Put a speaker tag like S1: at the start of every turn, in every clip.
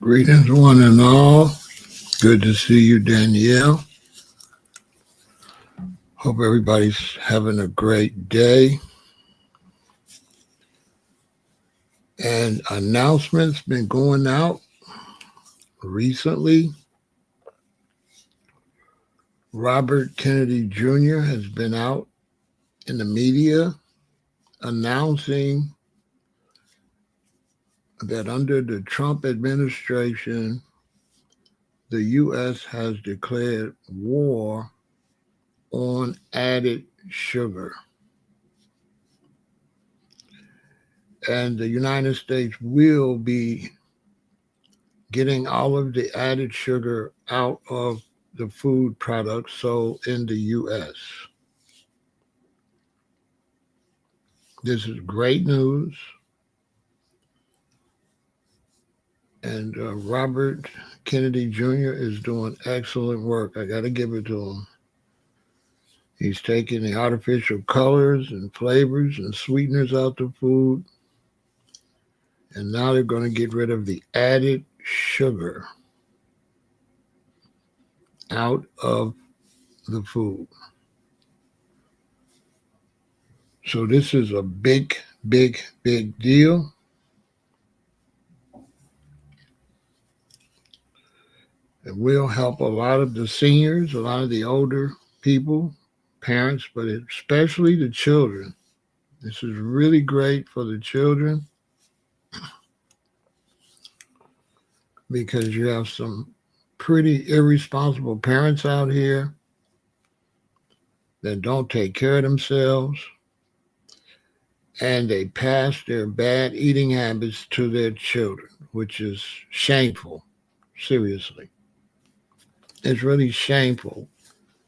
S1: Greetings, one and all. Good to see you, Danielle. Hope everybody's having a great day. And announcements been going out recently. Robert Kennedy Jr. has been out in the media announcing that under the Trump administration, the U.S. has declared war on added sugar. And the United States will be getting all of the added sugar out of the food products sold in the U.S. This is great news. And Robert Kennedy Jr. is doing excellent work. I got to give it to him. He's taking the artificial colors and flavors and sweeteners out the food. And now they're going to get rid of the added sugar out of the food. So this is a big, big, big deal. It will help a lot of the seniors, a lot of the older people, parents, but especially the children. This is really great for the children because you have some pretty irresponsible parents out here that don't take care of themselves, and they pass their bad eating habits to their children, which is shameful, seriously. It's really shameful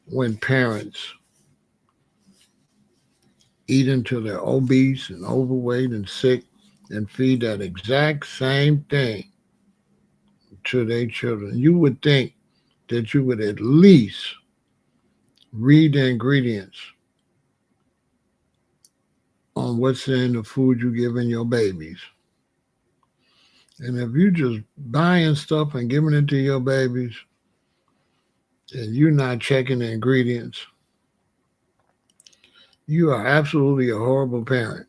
S1: when parents eat until they're obese and overweight and sick and feed that exact same thing to their children. You would think that you would at least read the ingredients on what's in the food you're giving your babies. And if you're just buying stuff and giving it to your babies and you're not checking the ingredients, you are absolutely a horrible parent,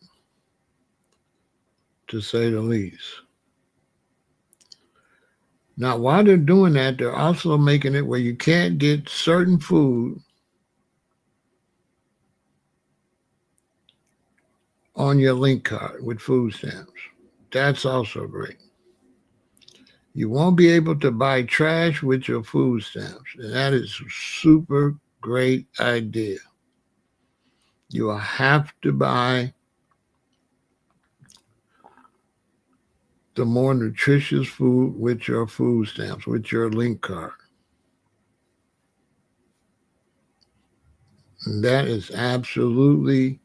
S1: to say the least. Now, while they're doing that, they're also making it where you can't get certain food on your link card with food stamps. That's also great. You won't be able to buy trash with your food stamps, and that is a super great idea. You will have to buy the more nutritious food with your food stamps, with your link card. And that is absolutely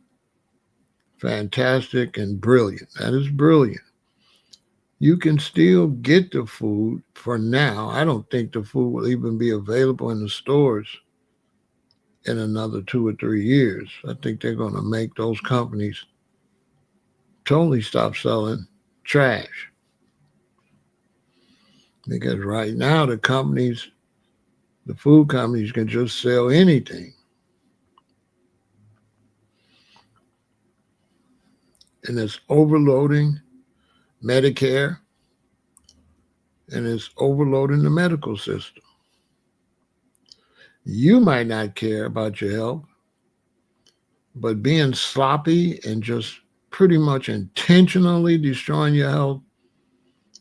S1: fantastic and brilliant. That is brilliant. You can still get the food for now. I don't think the food will even be available in the stores in another 2 or 3 years. I think they're going to make those companies totally stop selling trash. Because right now, the food companies can just sell anything. And it's overloading Medicare and it's overloading the medical system. You might not care about your health, but being sloppy and just pretty much intentionally destroying your health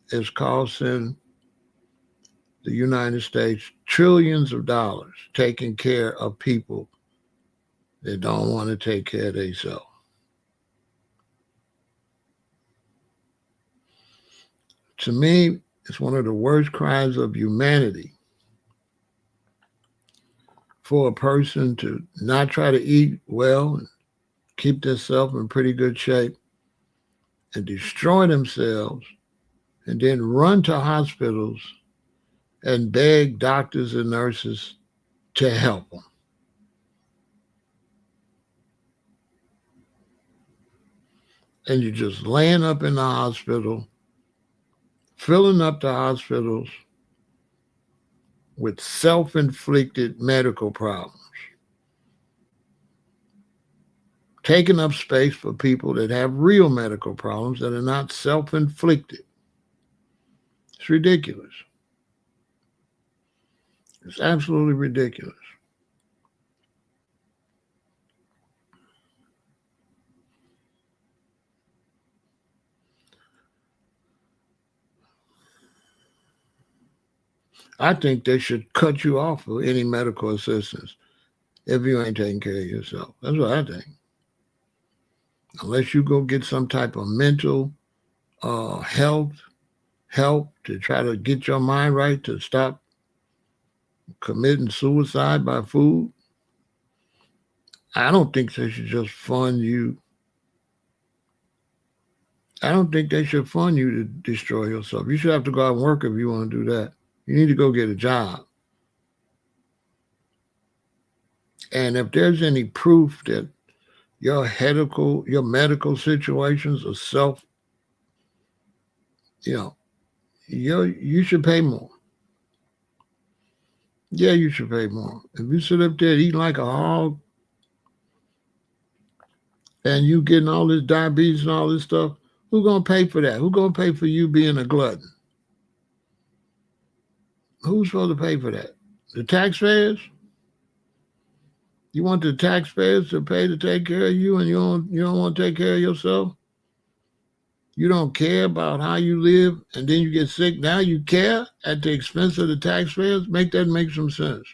S1: is costing the United States trillions of dollars taking care of people that don't want to take care of themselves. To me, it's one of the worst crimes of humanity for a person to not try to eat well and keep themselves in pretty good shape and destroy themselves and then run to hospitals and beg doctors and nurses to help them. And you're just laying up in the hospital, filling up the hospitals with self-inflicted medical problems, taking up space for people that have real medical problems that are not self-inflicted. It's ridiculous. It's absolutely ridiculous. I think they should cut you off of any medical assistance if you ain't taking care of yourself. That's what I think. Unless you go get some type of mental health help to try to get your mind right to stop committing suicide by food, I don't think they should just fund you. I don't think they should fund you to destroy yourself. You should have to go out and work if you want to do that. You need to go get a job. And if there's any proof that your medical situations are you should pay more. Yeah, you should pay more. If you sit up there eating like a hog and you getting all this diabetes and all this stuff, who's going to pay for that? Who's going to pay for you being a glutton? Who's supposed to pay for that? The taxpayers? You want the taxpayers to pay to take care of you and you don't want to take care of yourself? You don't care about how you live and then you get sick. Now you care at the expense of the taxpayers? Make some sense.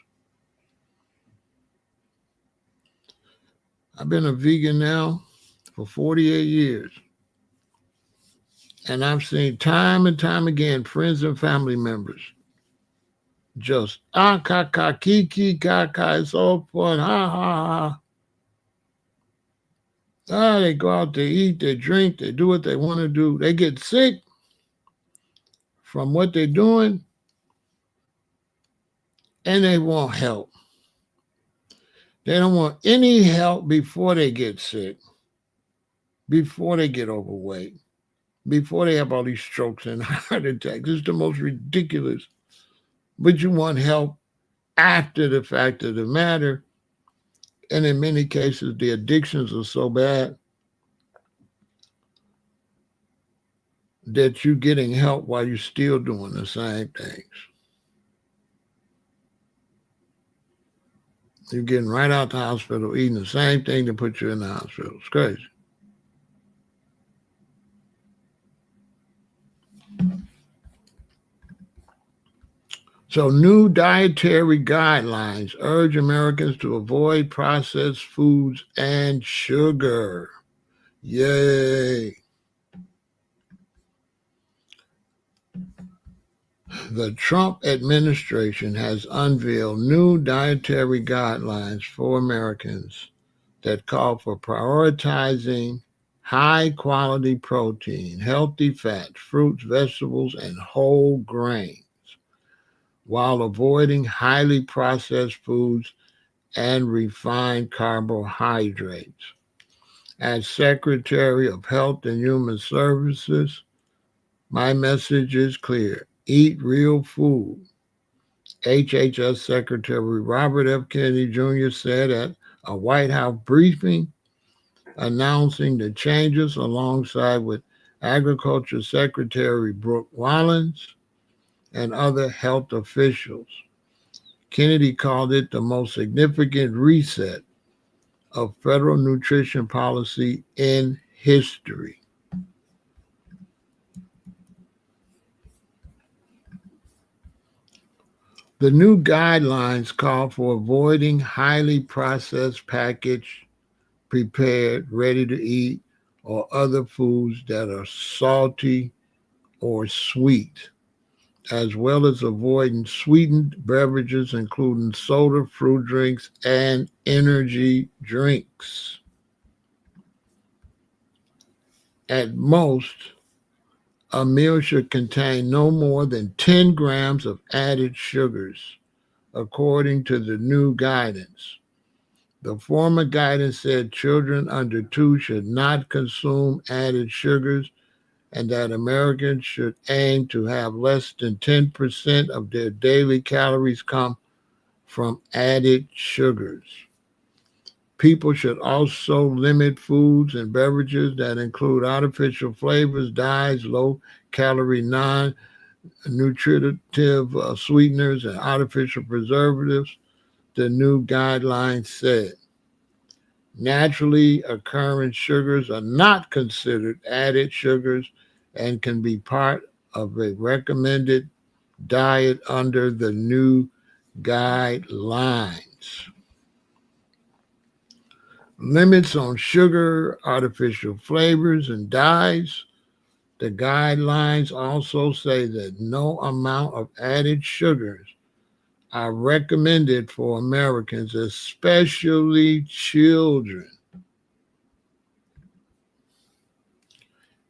S1: I've been a vegan now for 48 years. And I've seen time and time again friends and family members just ka kiki kaka, it's all fun, ha ha ha. They go out, they eat, they drink, they do what they want to do. They get sick from what they're doing, and they want help. They don't want any help before they get sick, before they get overweight, before they have all these strokes and heart attacks. It's the most ridiculous. But you want help after the fact of the matter. And in many cases, the addictions are so bad that you're getting help while you're still doing the same things. You're getting right out the hospital, eating the same thing to put you in the hospital. It's crazy. So new dietary guidelines urge Americans to avoid processed foods and sugar. Yay. The Trump administration has unveiled new dietary guidelines for Americans that call for prioritizing high quality protein, healthy fats, fruits, vegetables, and whole grains, while avoiding highly processed foods and refined carbohydrates. As Secretary of Health and Human Services, my message is clear. Eat real food. HHS Secretary Robert F. Kennedy Jr. said at a White House briefing announcing the changes alongside with Agriculture Secretary Brooke Wallens and other health officials. Kennedy called it the most significant reset of federal nutrition policy in history. The new guidelines call for avoiding highly processed, packaged, prepared, ready to eat, or other foods that are salty or sweet, as well as avoiding sweetened beverages, including soda, fruit drinks, and energy drinks. At most, a meal should contain no more than 10 grams of added sugars, according to the new guidance. The former guidance said children under 2 should not consume added sugars and that Americans should aim to have less than 10% of their daily calories come from added sugars. People should also limit foods and beverages that include artificial flavors, dyes, low calorie, non nutritive sweeteners, and artificial preservatives, the new guidelines said. Naturally occurring sugars are not considered added sugars and can be part of a recommended diet under the new guidelines. Limits on sugar, artificial flavors, and dyes. The guidelines also say that no amount of added sugars are recommended for Americans, especially children.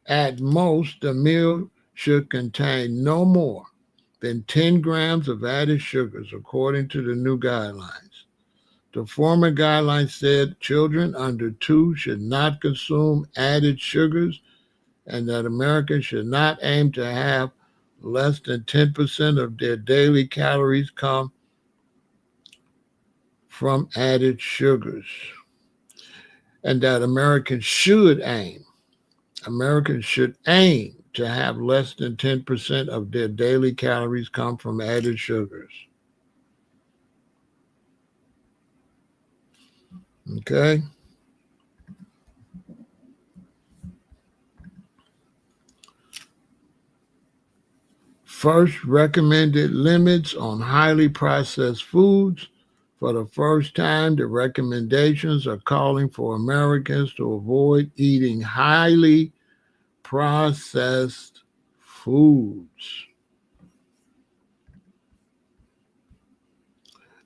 S1: At most, the meal should contain no more than 10 grams of added sugars, according to the new guidelines. The former guidelines said children under 2 should not consume added sugars and that Americans should not aim to have less than 10% of their daily calories come from added sugars, and that Americans should aim to have less than 10% of their daily calories come from added sugars. Okay? First, recommended limits on highly processed foods. For the first time, the recommendations are calling for Americans to avoid eating highly processed foods.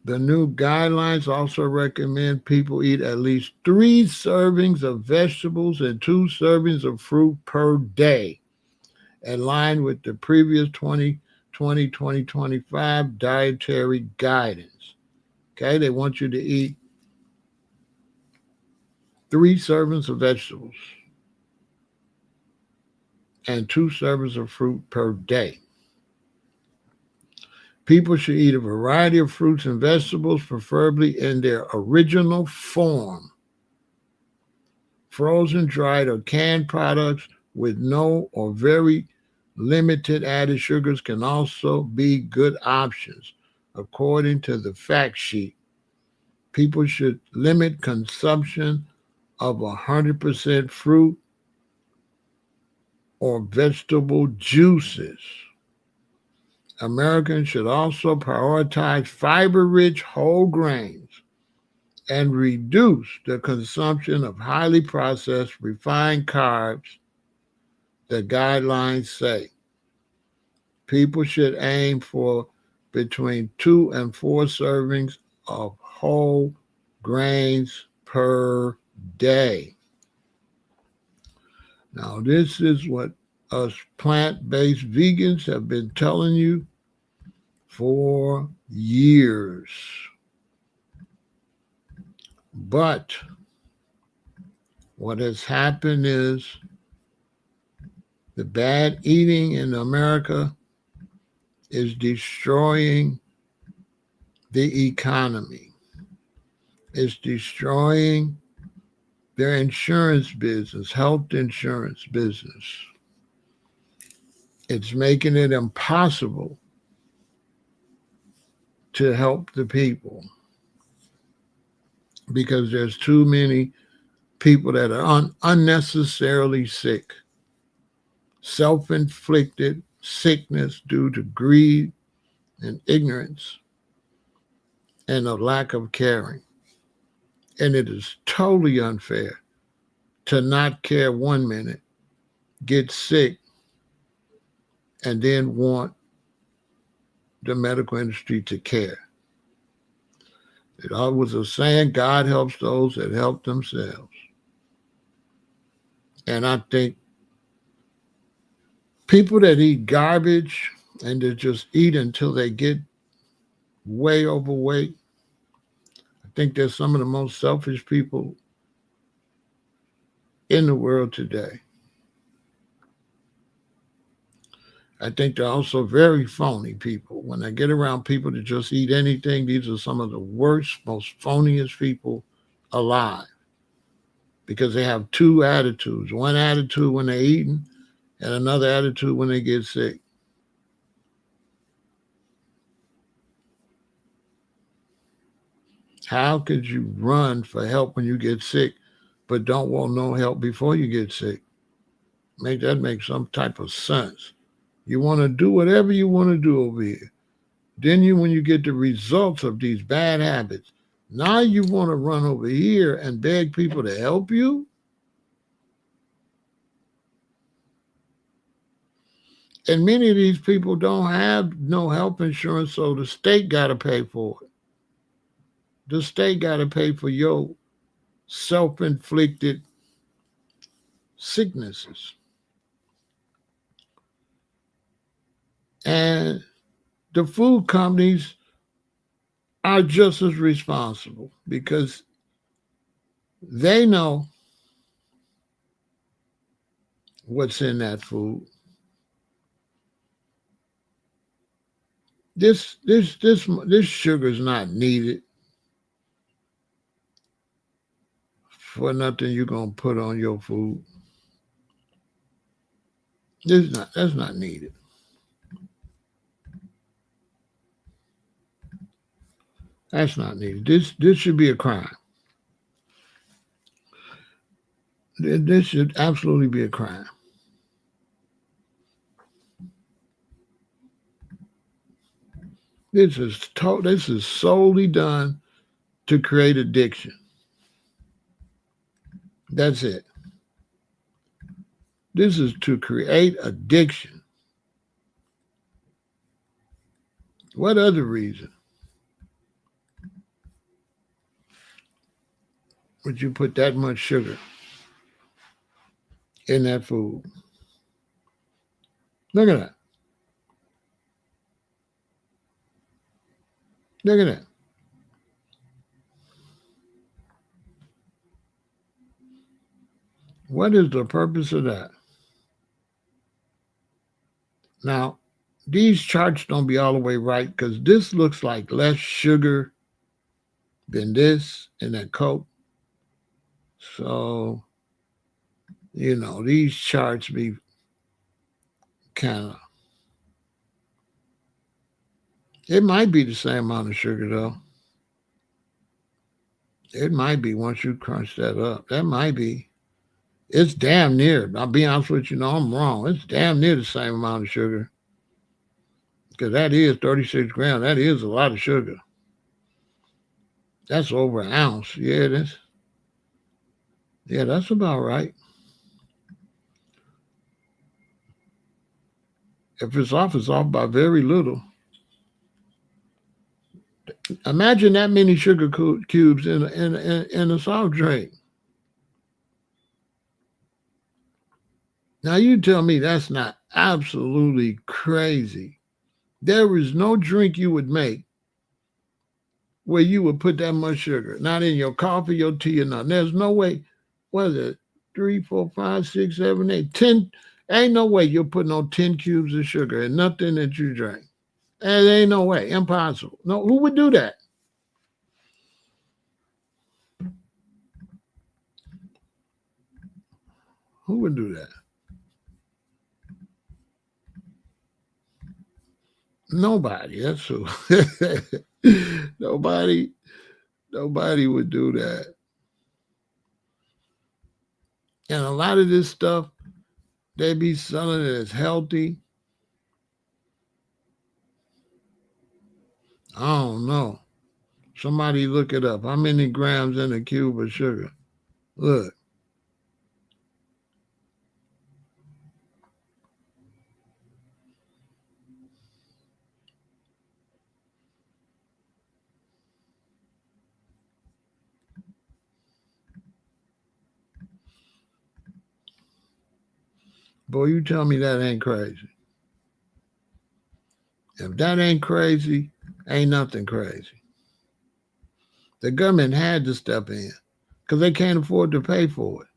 S1: The new guidelines also recommend people eat at least 3 servings of vegetables and 2 servings of fruit per day, in line with the previous 2020-2025 dietary guidance. Okay, they want you to eat 3 servings of vegetables and 2 servings of fruit per day. People should eat a variety of fruits and vegetables, preferably in their original form. Frozen, dried, or canned products with no or very limited added sugars can also be good options. According to the fact sheet, people should limit consumption of 100% fruit or vegetable juices. Americans should also prioritize fiber-rich whole grains and reduce the consumption of highly processed refined carbs, the guidelines say. People should aim for between 2 and 4 servings of whole grains per day. Now, this is what us plant-based vegans have been telling you for years. But what has happened is the bad eating in America is destroying the economy. It's destroying their insurance business, health insurance business. It's making it impossible to help the people because there's too many people that are unnecessarily sick, self-inflicted sickness due to greed and ignorance and a lack of caring. And it is totally unfair to not care 1 minute, get sick, and then want the medical industry to care. It always was a saying, God helps those that help themselves. And I think people that eat garbage and they just eat until they get way overweight, I think they're some of the most selfish people in the world today. I think they're also very phony people. When I get around people that just eat anything, these are some of the worst, most phoniest people alive because they have two attitudes. One attitude when they're eating and another attitude when they get sick. How could you run for help when you get sick, but don't want no help before you get sick? Make some type of sense. You want to do whatever you want to do over here. Then when you get the results of these bad habits, now you want to run over here and beg people to help you? And many of these people don't have no health insurance, so the state got to pay for it. The state got to pay for your self-inflicted sicknesses. And the food companies are just as responsible because they know what's in that food. This sugar is not needed for nothing you're gonna put on your food. That's not needed. That's not needed. This should be a crime. This should absolutely be a crime. This is solely done to create addiction. That's it. This is to create addiction. What other reason would you put that much sugar in that food? Look at that. Look at that. What is the purpose of that? Now, these charts don't be all the way right because this looks like less sugar than this in that Coke. So, these charts be kind of, it might be the same amount of sugar though. It might be once you crunch that up. That might be. It's damn near. I'll be honest with you, I'm wrong. It's damn near the same amount of sugar. Because that is 36 grams. That is a lot of sugar. That's over an ounce. Yeah, that's about right. If it's off by very little. Imagine that many sugar cubes in a soft drink. Now you tell me that's not absolutely crazy. There is no drink you would make where you would put that much sugar. Not in your coffee, your tea, or nothing. There's no way. What is it? 3, 4, 5, 6, 7, 8, 10. Ain't no way you'll put no 10 cubes of sugar in nothing that you drink. And there ain't no way. Impossible. No, who would do that? Who would do that? Nobody. That's who. nobody. Nobody would do that. And a lot of this stuff, they be selling it as healthy. I don't know. Somebody look it up. How many grams in a cube of sugar? Look. Boy, you tell me that ain't crazy. If that ain't crazy, ain't nothing crazy. The government had to step in because they can't afford to pay for it.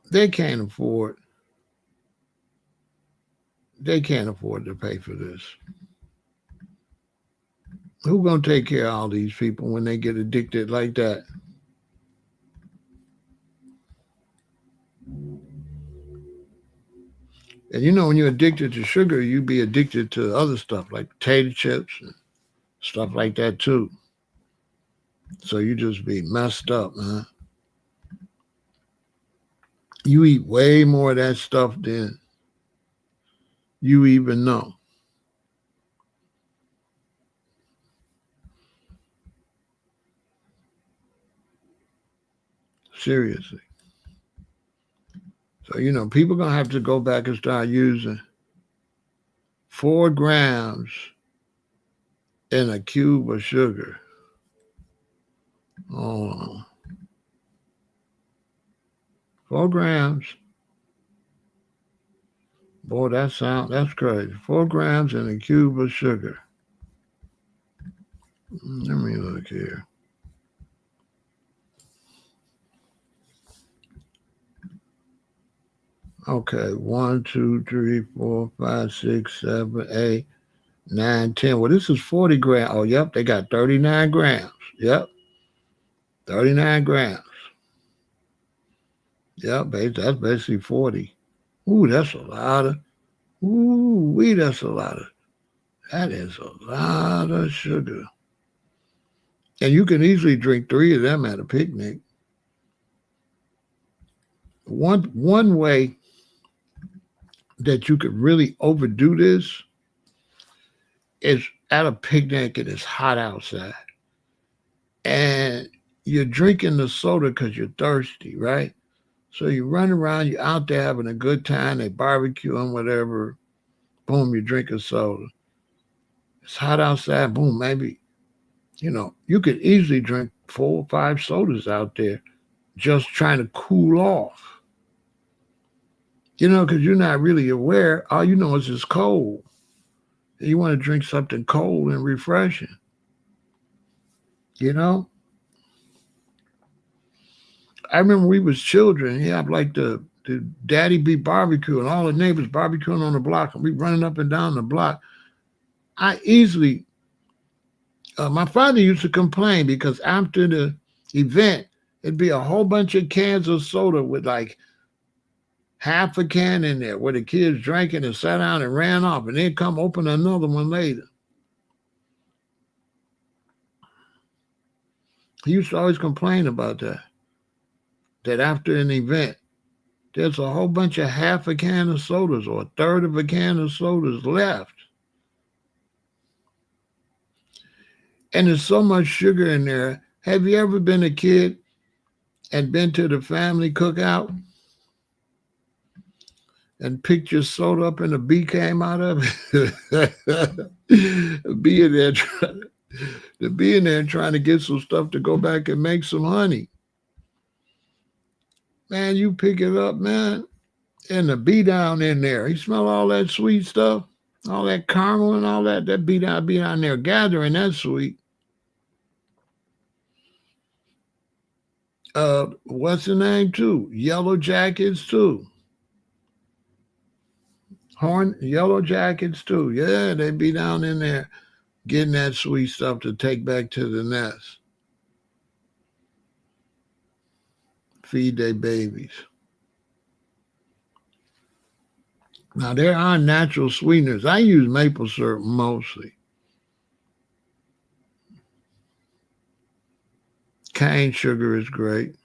S1: They can't afford. They can't afford to pay for this. Who gonna take care of all these people when they get addicted like that? And you know, when you're addicted to sugar, you be addicted to other stuff like potato chips and stuff like that too. So you just be messed up, man. You eat way more of that stuff than you even know. Seriously. So, you know, people going to have to go back and start using 4 grams in a cube of sugar. Oh, 4 grams. Boy, that's crazy. 4 grams in a cube of sugar. Let me look here. Okay, 1, 2, 3, 4, 5, 6, 7, 8, 9, 10. Well, this is 40 grams. Oh, yep, they got 39 grams. Yep, 39 grams. Yep, that's basically 40. Ooh, that's a lot of. Ooh, that's a lot of. That is a lot of sugar. And you can easily drink 3 of them at a picnic. One way that you could really overdo this is at a picnic and it's hot outside. And you're drinking the soda because you're thirsty, right? So you run around, you're out there having a good time, they barbecue and whatever. Boom, you drink a soda. It's hot outside, boom, maybe, you know, you could easily drink 4 or 5 sodas out there just trying to cool off. You know, because you're not really aware. All you know is it's cold. And you want to drink something cold and refreshing. You know? I remember we was children. Yeah, like the daddy be barbecuing, all the neighbors barbecuing on the block, and we running up and down the block. I easily, my father used to complain because after the event, it'd be a whole bunch of cans of soda with like half a can in there where the kids drank it and sat down and ran off, and then come open another one later. He used to always complain about that. That after an event, there's a whole bunch of half a can of sodas or a third of a can of sodas left. And there's so much sugar in there. Have you ever been a kid and been to the family cookout and picked your soda up and a bee came out of it? Being there, being there trying to get some stuff to go back and make some honey. Man, you pick it up, man, and the bee down in there. You smell all that sweet stuff, all that caramel and all that. That bee down there gathering that sweet. What's the name too? Yellow jackets too. Yellow jackets too. Yeah, they be down in there getting that sweet stuff to take back to the nest. Feed their babies. Now there are natural sweeteners. I use maple syrup mostly. Cane sugar is great.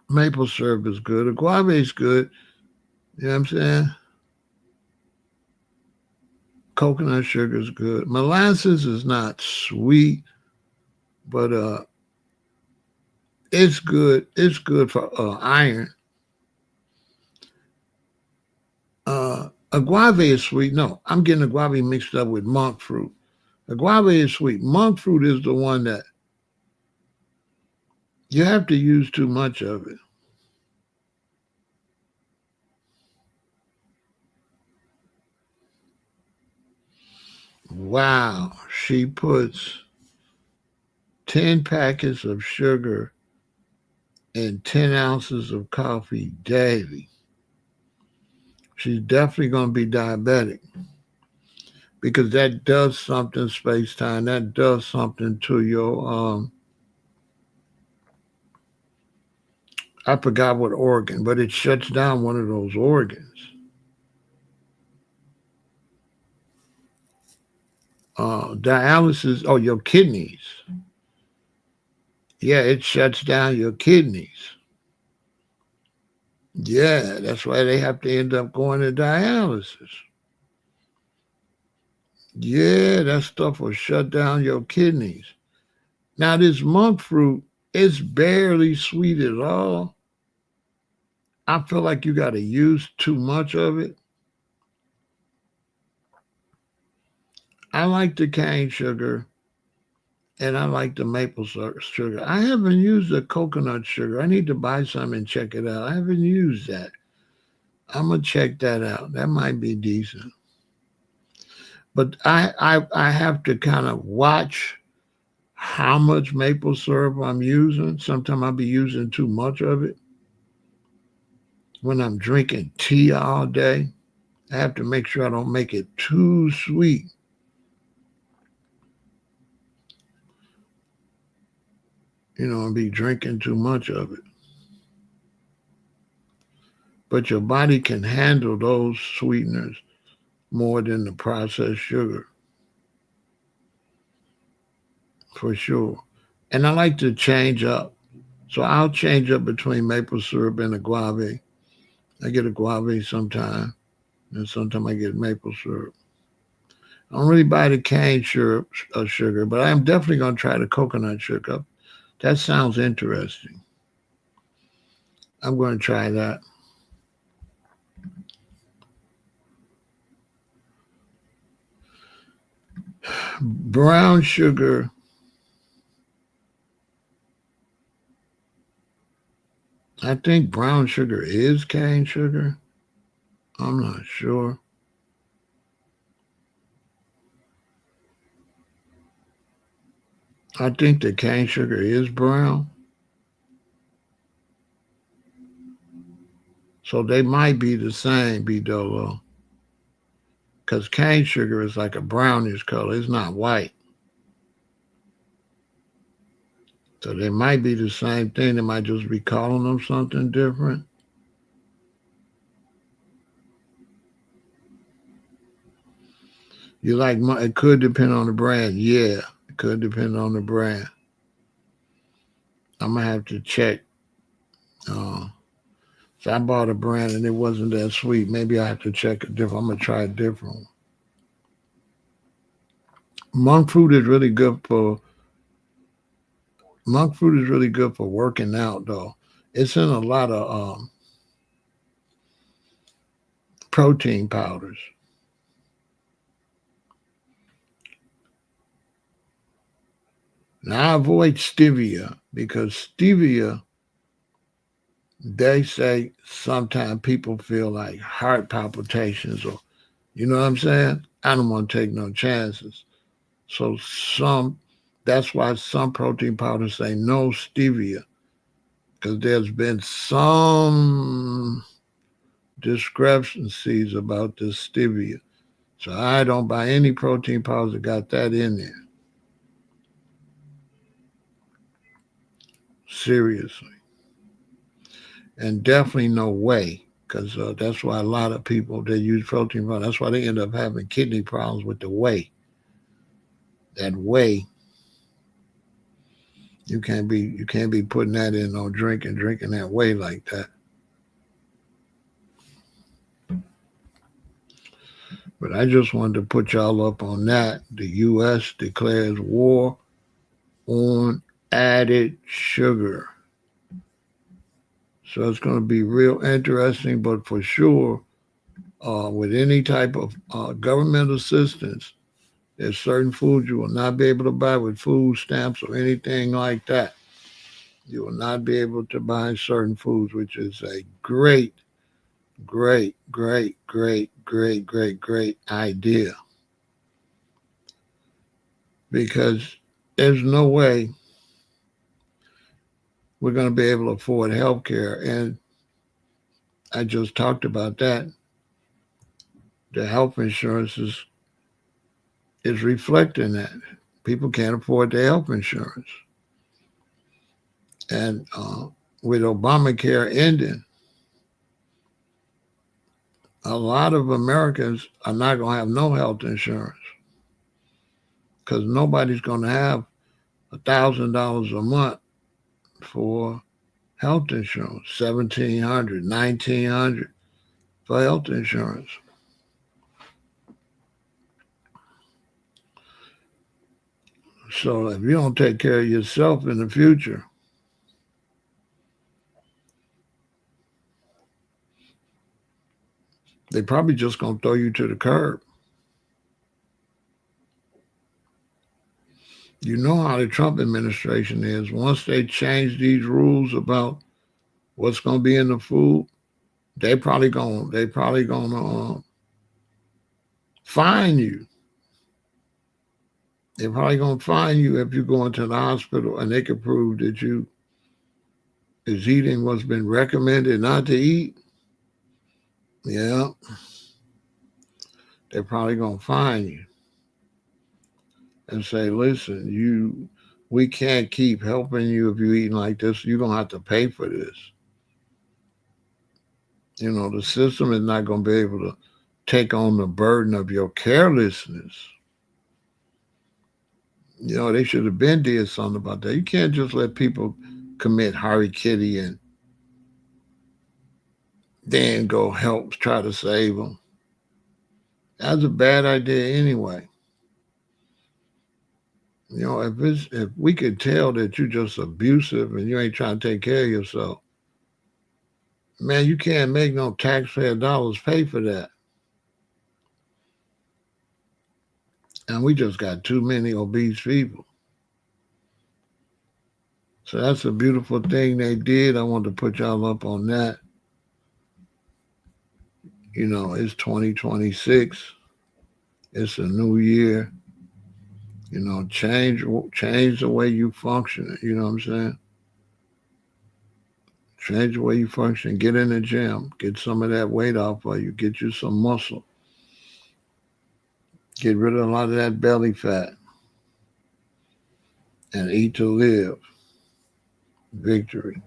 S1: Maple syrup is good. Agave is good. You know what I'm saying? Coconut sugar is good. Molasses is not sweet, but it's good. It's good for iron. Agave is sweet. No, I'm getting agave mixed up with monk fruit. Agave is sweet. Monk fruit is the one that you have to use too much of it. Wow, she puts 10 packets of sugar and 10 ounces of coffee daily. She's definitely going to be diabetic because that does something space time. That does something to your I forgot what organ, but it shuts down one of those organs. Dialysis, oh, your kidneys. Yeah, it shuts down your kidneys. Yeah, that's why they have to end up going to dialysis. Yeah, that stuff will shut down your kidneys. Now, this monk fruit, it's barely sweet at all. I feel like you got to use too much of it. I like the cane sugar and I like the maple sugar. I haven't used the coconut sugar. I need to buy some and check it out. I haven't used that. I'm gonna check that out. That might be decent. But I have to kind of watch how much maple syrup I'm using. Sometimes I'll be using too much of it. When I'm drinking tea all day, I have to make sure I don't make it too sweet. I'll be drinking too much of it. But your body can handle those sweeteners more than the processed sugar, for sure. And I like to change up. So I'll change up between maple syrup and agave. I get agave sometime, and sometimes I get maple syrup. I don't really buy the cane sugar, but I am definitely going to try the coconut sugar. That sounds interesting. I'm going to try that. Brown sugar. I think brown sugar is cane sugar. I'm not sure. I think the cane sugar is brown. So they might be the same, B Dolo. Because cane sugar is like a brownish color. It's not white. So they might be the same thing. They might just be calling them something different. You like it could depend on the brand. Yeah, it could depend on the brand. I'm gonna have to check. Uh, so I bought a brand and it wasn't that sweet. Maybe I have to check a different. I'm gonna try a different one. Monk fruit is really good for monk fruit is really good for working out though. It's in a lot of protein powders. Now I avoid stevia because stevia They say sometimes people feel like heart palpitations, or you know what I'm saying? I don't want to take no chances. So that's why some protein powders say no stevia, because there's been some discrepancies about this stevia. So I don't buy any protein powders that got that in there. Seriously. And definitely no whey, because that's why a lot of people they use protein powder. That's why they end up having kidney problems with the whey. That whey, you can't be putting that in no drink and drinking that whey like that. But I just wanted to put y'all up on that. The U.S. declares war on added sugar. So it's going to be real interesting, but for sure, with any type of government assistance, there's certain foods you will not be able to buy with food stamps or anything like that. You will not be able to buy certain foods, which is a great, great, great, great, great, great, great idea. Because there's no way we're going to be able to afford health care. And I just talked about that. The health insurance is reflecting that. People can't afford their health insurance. And with Obamacare ending, a lot of Americans are not going to have no health insurance because nobody's going to have $1,000 a month for health insurance, 1,700, 1,900 for health insurance. So if you don't take care of yourself in the future, they probably just going to throw you to the curb. You know how the Trump administration is. Once they change these rules about what's going to be in the food, they probably going to fine you. They're probably going to fine you if you go into the hospital and they can prove that you is eating what's been recommended not to eat. Yeah, they're probably going to fine you and say, listen, we can't keep helping you if you're eating like this. You're going to have to pay for this. You know, the system is not going to be able to take on the burden of your carelessness. You know, they should have been did something about that. You can't just let people commit Harry Kitty and then go help try to save them. That's a bad idea anyway. You know, if we could tell that you're just abusive and you ain't trying to take care of yourself, man, you can't make no taxpayer dollars pay for that. And we just got too many obese people. So that's a beautiful thing they did. I want to put y'all up on that. You know, it's 2026. It's a new year. You know, change the way you function. You know what I'm saying? Change the way you function. Get in the gym. Get some of that weight off of you. Get you some muscle. Get rid of a lot of that belly fat. And eat to live. Victory.